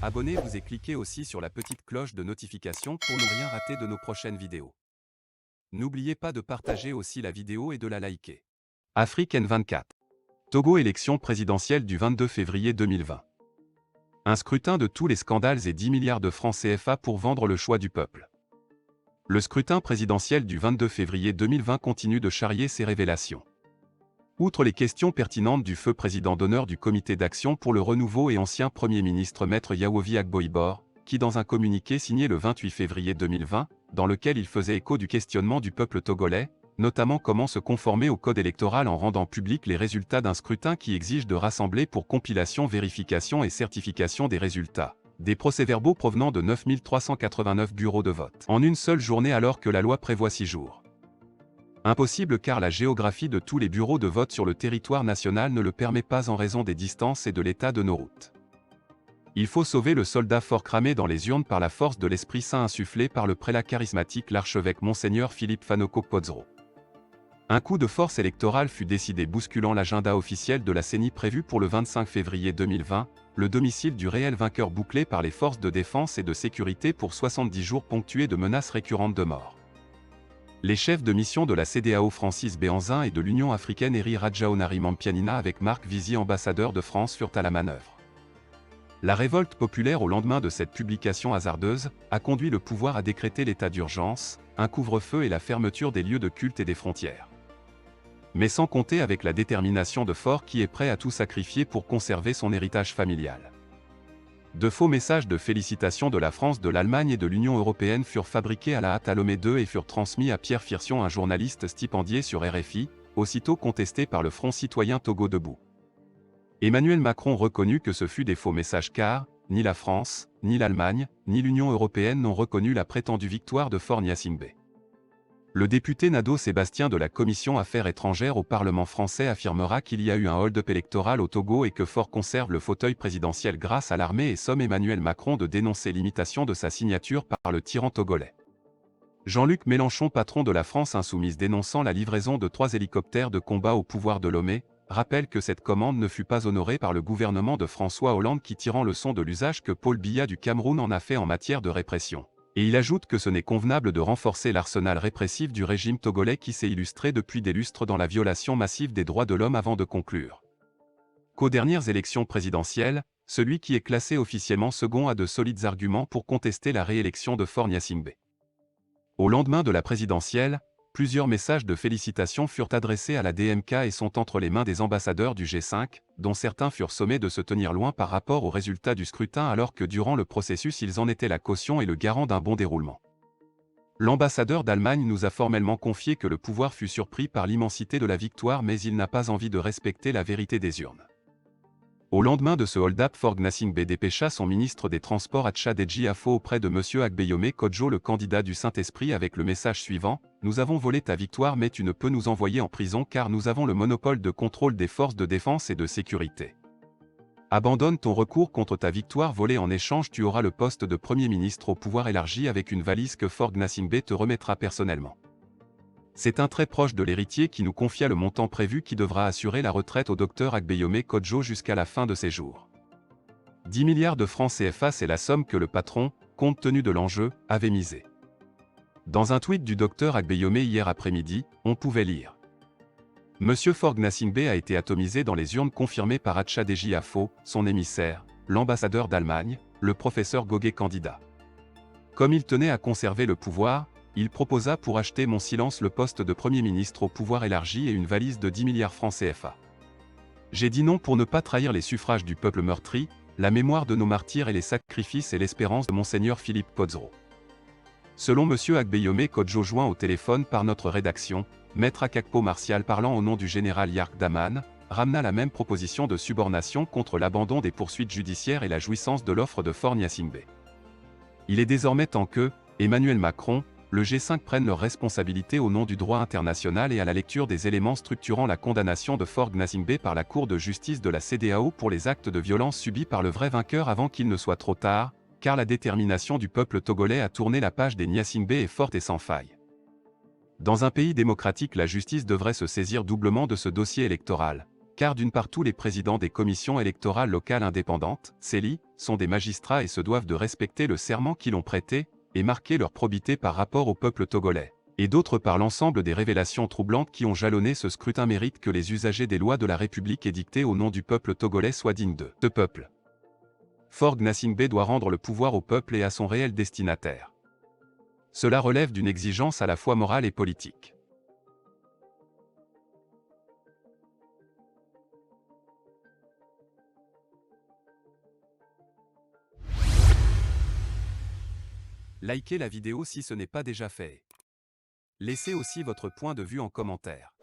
Abonnez-vous et cliquez aussi sur la petite cloche de notification pour ne rien rater de nos prochaines vidéos. N'oubliez pas de partager aussi la vidéo et de la liker. Afrique N24. Togo élection présidentielle du 22 février 2020. Un scrutin de tous les scandales et 10 milliards de francs CFA pour vendre le choix du peuple. Le scrutin présidentiel du 22 février 2020 continue de charrier ses révélations. Outre les questions pertinentes du feu président d'honneur du Comité d'action pour le renouveau et ancien Premier ministre Maître Yahovi Agbo-Ibor, qui dans un communiqué signé le 28 février 2020, dans lequel il faisait écho du questionnement du peuple togolais, notamment comment se conformer au code électoral en rendant public les résultats d'un scrutin qui exige de rassembler pour compilation, vérification et certification des résultats des procès-verbaux provenant de 9389 bureaux de vote en une seule journée alors que la loi prévoit 6 jours. Impossible car la géographie de tous les bureaux de vote sur le territoire national ne le permet pas en raison des distances et de l'état de nos routes. Il faut sauver le soldat fort cramé dans les urnes par la force de l'Esprit Saint insufflé par le prélat charismatique l'archevêque Monseigneur Philippe Fanoko Podzro. Un coup de force électorale fut décidé bousculant l'agenda officiel de la CENI prévu pour le 25 février 2020, le domicile du réel vainqueur bouclé par les forces de défense et de sécurité pour 70 jours ponctués de menaces récurrentes de mort. Les chefs de mission de la CEDEAO Francis Béhanzin et de l'Union africaine Eri Rajaonarimampianina avec Marc Vizy ambassadeur de France furent à la manœuvre. La révolte populaire au lendemain de cette publication hasardeuse a conduit le pouvoir à décréter l'état d'urgence, un couvre-feu et la fermeture des lieux de culte et des frontières. Mais sans compter avec la détermination de Faure qui est prêt à tout sacrifier pour conserver son héritage familial. De faux messages de félicitations de la France, de l'Allemagne et de l'Union européenne furent fabriqués à la hâte à Lomé II et furent transmis à Pierre Firsion, un journaliste stipendié sur RFI, aussitôt contesté par le Front citoyen Togo debout. Emmanuel Macron reconnut que ce fut des faux messages car, ni la France, ni l'Allemagne, ni l'Union européenne n'ont reconnu la prétendue victoire de Faure Gnassingbé. Le député Nadeau Sébastien de la Commission Affaires étrangères au Parlement français affirmera qu'il y a eu un hold-up électoral au Togo et que Faure conserve le fauteuil présidentiel grâce à l'armée et somme Emmanuel Macron de dénoncer l'imitation de sa signature par le tyran togolais. Jean-Luc Mélenchon, patron de la France insoumise dénonçant la livraison de 3 hélicoptères de combat au pouvoir de Lomé, rappelle que cette commande ne fut pas honorée par le gouvernement de François Hollande qui tirant leçon de l'usage que Paul Biya du Cameroun en a fait en matière de répression. Et il ajoute que ce n'est convenable de renforcer l'arsenal répressif du régime togolais qui s'est illustré depuis des lustres dans la violation massive des droits de l'homme avant de conclure qu'aux dernières élections présidentielles, celui qui est classé officiellement second a de solides arguments pour contester la réélection de Faure Gnassingbé. Au lendemain de la présidentielle, plusieurs messages de félicitations furent adressés à la DMK et sont entre les mains des ambassadeurs du G5, dont certains furent sommés de se tenir loin par rapport aux résultats du scrutin alors que durant le processus ils en étaient la caution et le garant d'un bon déroulement. L'ambassadeur d'Allemagne nous a formellement confié que le pouvoir fut surpris par l'immensité de la victoire mais il n'a pas envie de respecter la vérité des urnes. Au lendemain de ce hold-up, Faure Gnassingbé dépêcha son ministre des Transports Atcha Deji Afo auprès de M. Agbeyome Kodjo, le candidat du Saint-Esprit, avec le message suivant: « Nous avons volé ta victoire mais tu ne peux nous envoyer en prison car nous avons le monopole de contrôle des forces de défense et de sécurité. Abandonne ton recours contre ta victoire volée, en échange tu auras le poste de Premier ministre au pouvoir élargi avec une valise que Faure Gnassingbé te remettra personnellement. » C'est un très proche de l'héritier qui nous confia le montant prévu qui devra assurer la retraite au docteur Agbeyome Kodjo jusqu'à la fin de ses jours. 10 milliards de francs CFA, c'est la somme que le patron, compte tenu de l'enjeu, avait misé. Dans un tweet du docteur Agbeyome hier après-midi, on pouvait lire: « Monsieur Faure Gnassingbé a été atomisé dans les urnes confirmées par Atcha Deji Afo, son émissaire, l'ambassadeur d'Allemagne, le professeur Gogé candidat. Comme il tenait à conserver le pouvoir, il proposa pour acheter mon silence le poste de Premier ministre au pouvoir élargi et une valise de 10 milliards francs CFA. J'ai dit non pour ne pas trahir les suffrages du peuple meurtri, la mémoire de nos martyrs et les sacrifices et l'espérance de Monseigneur Philippe Podzro. » Selon M. Agbeyome Kodjo joint au téléphone par notre rédaction, Maître Akakpo Martial parlant au nom du général Yark Daman, ramena la même proposition de subornation contre l'abandon des poursuites judiciaires et la jouissance de l'offre de Faure Gnassingbé. Il est désormais temps que, Emmanuel Macron, le G5 prennent leurs responsabilités au nom du droit international et à la lecture des éléments structurant la condamnation de Faure Gnassingbé par la Cour de justice de la CEDEAO pour les actes de violence subis par le vrai vainqueur avant qu'il ne soit trop tard, car la détermination du peuple togolais à tourner la page des Gnassingbé est forte et sans faille. Dans un pays démocratique, la justice devrait se saisir doublement de ce dossier électoral, car d'une part tous les présidents des commissions électorales locales indépendantes, CELI, sont des magistrats et se doivent de respecter le serment qu'ils ont prêté et marquer leur probité par rapport au peuple togolais. Et d'autre part, l'ensemble des révélations troublantes qui ont jalonné ce scrutin méritent que les usagers des lois de la République édictées au nom du peuple togolais soient dignes de ce peuple. Faure Gnassingbé doit rendre le pouvoir au peuple et à son réel destinataire. Cela relève d'une exigence à la fois morale et politique. Likez la vidéo si ce n'est pas déjà fait. Laissez aussi votre point de vue en commentaire.